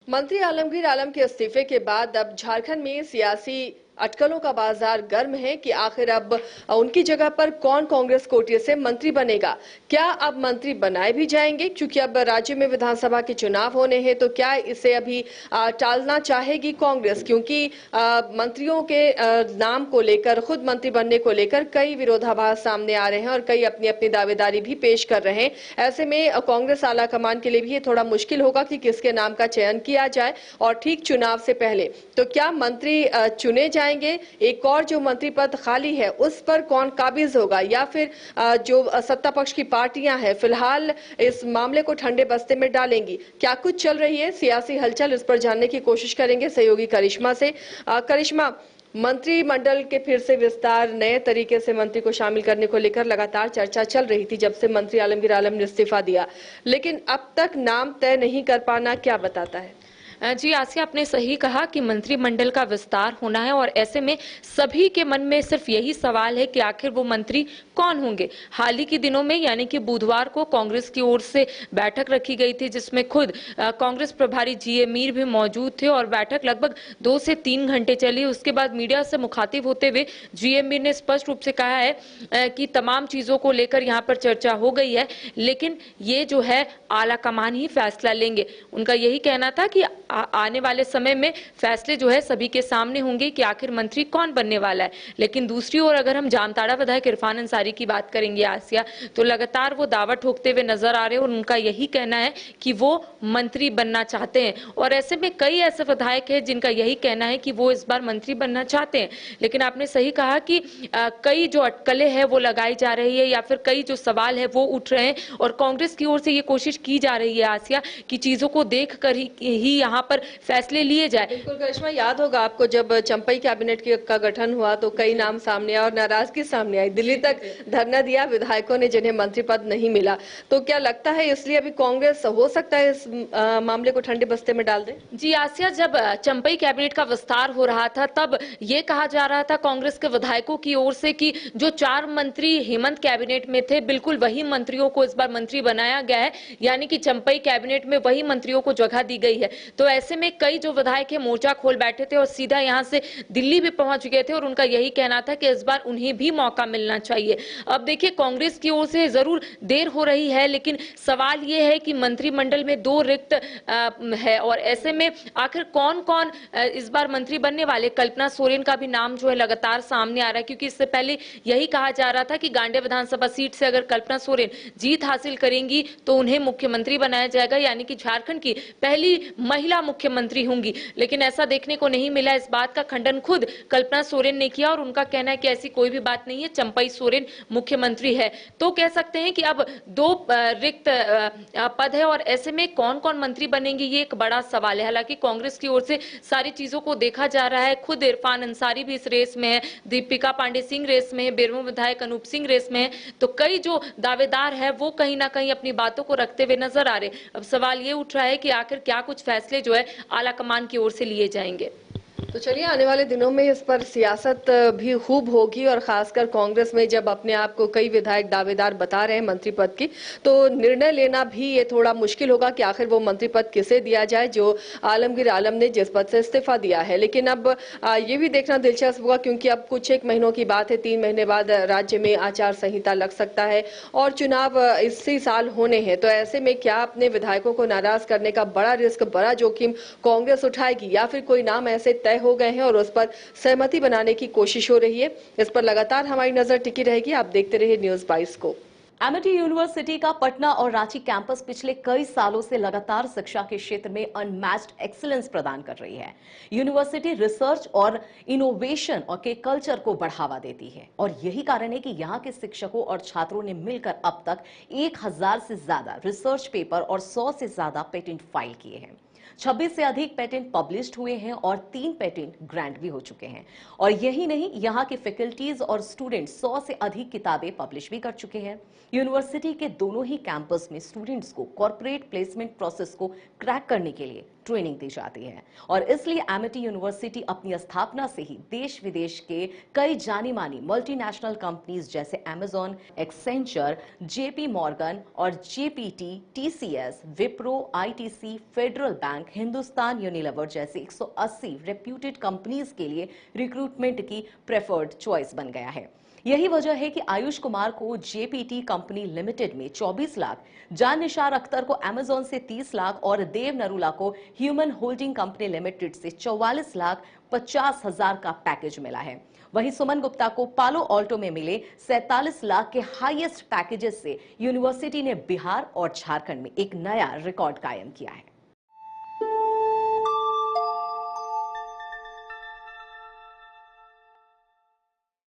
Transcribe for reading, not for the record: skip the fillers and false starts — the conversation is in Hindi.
मंत्री आलमगीर आलम के इस्तीफे के बाद अब झारखंड में सियासी अटकलों का बाजार गर्म है कि आखिर अब उनकी जगह पर कौन कांग्रेस कोटे से मंत्री बनेगा। क्या अब मंत्री बनाए भी जाएंगे, क्योंकि अब राज्य में विधानसभा के चुनाव होने हैं, तो क्या इसे अभी टालना चाहेगी कांग्रेस, क्योंकि मंत्रियों के नाम को लेकर, खुद मंत्री बनने को लेकर कई विरोधाभास सामने आ रहे हैं और कई अपनी अपनी दावेदारी भी पेश कर रहे हैं। ऐसे में कांग्रेस आला कमान के लिए भी ये थोड़ा मुश्किल होगा कि किसके नाम का चयन किया जाए और ठीक चुनाव से पहले। तो क्या मंत्री चुने जाएंगे, एक और जो मंत्री पद खाली है उस पर कौन काबिज होगा, या फिर जो सत्ता पक्ष की पार्टियां हैं फिलहाल इस मामले को ठंडे बस्ते में डालेंगी। क्या कुछ चल रही है सियासी हलचल, इस पर जानने की कोशिश करेंगे सहयोगी करिश्मा से। करिश्मा, मंत्रिमंडल के फिर से विस्तार, नए तरीके से मंत्री को शामिल करने को लेकर लगातार चर्चा चल रही थी जब से मंत्री आलमगीर आलम ने इस्तीफा दिया, लेकिन अब तक नाम तय नहीं कर पाना क्या बताता है? जी आसिया, आपने सही कहा कि मंत्रिमंडल का विस्तार होना है और ऐसे में सभी के मन में सिर्फ यही सवाल है कि आखिर वो मंत्री कौन होंगे। हाल ही के दिनों में यानी कि बुधवार को कांग्रेस की ओर से बैठक रखी गई थी जिसमें खुद कांग्रेस प्रभारी जीए मीर भी मौजूद थे और बैठक लगभग 2 से 3 घंटे चली। उसके बाद मीडिया से मुखातिब होते हुए जीए मीर ने स्पष्ट रूप से कहा है कि तमाम चीजों को लेकर यहाँ पर चर्चा हो गई है, लेकिन ये जो है आला कमान ही फैसला लेंगे। उनका यही कहना था कि आने वाले समय में फैसले जो है सभी के सामने होंगे कि आखिर मंत्री कौन बनने वाला है। लेकिन दूसरी ओर अगर हम जामताड़ा विधायक इरफान अंसारी की बात करेंगे आसिया, तो लगातार वो दावा ठोकते हुए नजर आ रहे हैं और उनका यही कहना है कि वो मंत्री बनना चाहते हैं। और ऐसे में कई ऐसे विधायक हैं जिनका यही कहना है कि वो इस बार मंत्री बनना चाहते हैं। लेकिन आपने सही कहा कि कई जो अटकलें हैं वो लगाई जा रही है या फिर कई जो सवाल है वो उठ रहे हैं और कांग्रेस की ओर से ये कोशिश की जा रही है आसिया कि चीजों को देख कर ही यहाँ पर फैसले लिए जाए। बिल्कुल करिश्मा, याद होगा आपको जब चंपई कैबिनेट का गठन हुआ तो कई नाम सामने आए और नाराजगी सामने आई, दिल्ली तक धरना दिया विधायकों ने जिन्हें मंत्री पद नहीं मिला। तो क्या लगता है इसलिए अभी कांग्रेस हो सकता है इस मामले को ठंडे बस्ते में डाल दे? जी आसिया, जब चंपई कैबिनेट का विस्तार हो रहा था तब ये कहा जा रहा था कांग्रेस के विधायकों की ओर से कि जो 4 मंत्री हेमंत कैबिनेट में थे बिल्कुल वही मंत्रियों को इस बार मंत्री बनाया गया है, यानी कि चंपई कैबिनेट में वही मंत्रियों को जगह दी गई है। तो ऐसे में कई जो विधायक है मोर्चा खोल बैठे थे और सीधा यहां से दिल्ली भी पहुंच गए थे और उनका यही कहना था कि इस बार उन्हें भी मौका मिलना चाहिए। अब देखिए, कांग्रेस की ओर से जरूर देर हो रही है, लेकिन सवाल यह है कि मंत्रिमंडल में 2 रिक्त है और ऐसे में आखिर कौन कौन इस बार मंत्री बनने वाले। कल्पना सोरेन का भी नाम जो है लगातार सामने आ रहा है, क्योंकि इससे पहले यही कहा जा रहा था कि गांडे विधानसभा सीट से अगर कल्पना सोरेन जीत हासिल करेंगी तो उन्हें मुख्यमंत्री बनाया जाएगा, यानी कि झारखंड की पहली महिला मुख्यमंत्री होंगी। लेकिन ऐसा देखने को नहीं मिला। इस बात का खंडन खुद कल्पना सोरेन ने किया और उनका कहना है कि ऐसी कोई भी बात नहीं है, चंपई सोरेन मुख्यमंत्री है। तो कह सकते हैं कि अब 2 रिक्त पद है और ऐसे में कौन कौन मंत्री बनेंगे ये एक बड़ा सवाल है। हालांकि कांग्रेस की ओर से सारी चीजों को देखा जा रहा है, खुद इरफान अंसारी भी इस रेस में है, दीपिका पांडे सिंह रेस में है, बेरमो विधायक अनूप सिंह रेस में है। तो कई जो दावेदार है वो कहीं ना कहीं अपनी बातों को रखते हुए नजर आ रहे। अब सवाल ये उठ रहा है कि आखिर क्या कुछ फैसले जो है आला कमान की ओर से लिए जाएंगे। तो चलिए, आने वाले दिनों में इस पर सियासत भी खूब होगी और खासकर कांग्रेस में जब अपने आप को कई विधायक दावेदार बता रहे हैं मंत्री पद की, तो निर्णय लेना भी ये थोड़ा मुश्किल होगा कि आखिर वो मंत्री पद किसे दिया जाए जो आलमगीर आलम ने जिस पद से इस्तीफा दिया है। लेकिन अब ये भी देखना दिलचस्प होगा, क्योंकि अब कुछ एक महीनों की बात है, 3 महीने बाद राज्य में आचार संहिता लग सकता है और चुनाव इसी साल होने हैं। तो ऐसे में क्या अपने विधायकों को नाराज करने का बड़ा रिस्क, बड़ा जोखिम कांग्रेस उठाएगी, या फिर कोई नाम ऐसे तय हो गए हैं और उस पर सहमति बनाने की कोशिश हो रही है? इस पर लगातार हमारी नजर टिकी रहेगी। आप देखते रहिए न्यूज़ 22 को। एमिटी यूनिवर्सिटी का पटना और रांची कैंपस पिछले कई सालों से लगातार शिक्षा के क्षेत्र में अनमैच्ड एक्सीलेंस प्रदान कर रही है। यूनिवर्सिटी रिसर्च और इनोवेशन और के कल्चर को बढ़ावा देती है और यही कारण है कि यहाँ के शिक्षकों और छात्रों ने मिलकर अब तक 1000 से ज्यादा रिसर्च पेपर और 100 से ज्यादा पेटेंट फाइल किए हैं। 26 से अधिक पेटेंट पब्लिश्ड हुए हैं और 3 पेटेंट ग्रांट भी हो चुके हैं। और यही नहीं, यहाँ के फैकल्टीज और स्टूडेंट्स 100 से अधिक किताबें पब्लिश भी कर चुके हैं। यूनिवर्सिटी के दोनों ही कैंपस में स्टूडेंट्स को कॉर्पोरेट प्लेसमेंट प्रोसेस को क्रैक करने के लिए ट्रेनिंग दी जाती है। और इसलिए एमिटी यूनिवर्सिटी अपनी स्थापना से ही देश विदेश के कई जानी मानी मल्टीनेशनल कंपनीज जैसे अमेजॉन, एक्सेंचर, जेपी मॉर्गन और GPT, TCS, Wipro, ITC, federal bank, Hindustan Unilever जैसी 180 रेप्यूटेड कंपनीज के लिए रिक्रूटमेंट की प्रेफर्ड चॉइस बन गया है। यही वजह है कि आयुष कुमार को जेपीटी कंपनी लिमिटेड में 24 लाख, जान निसार अख्तर को अमेजॉन से 30 लाख और देव नरूला को ह्यूमन होल्डिंग कंपनी लिमिटेड से 44 लाख 50 हजार का पैकेज मिला है। वहीं सुमन गुप्ता को पालो ऑल्टो में मिले 47 लाख के हाईएस्ट पैकेजेस से यूनिवर्सिटी ने बिहार और झारखंड में एक नया रिकॉर्ड कायम किया है।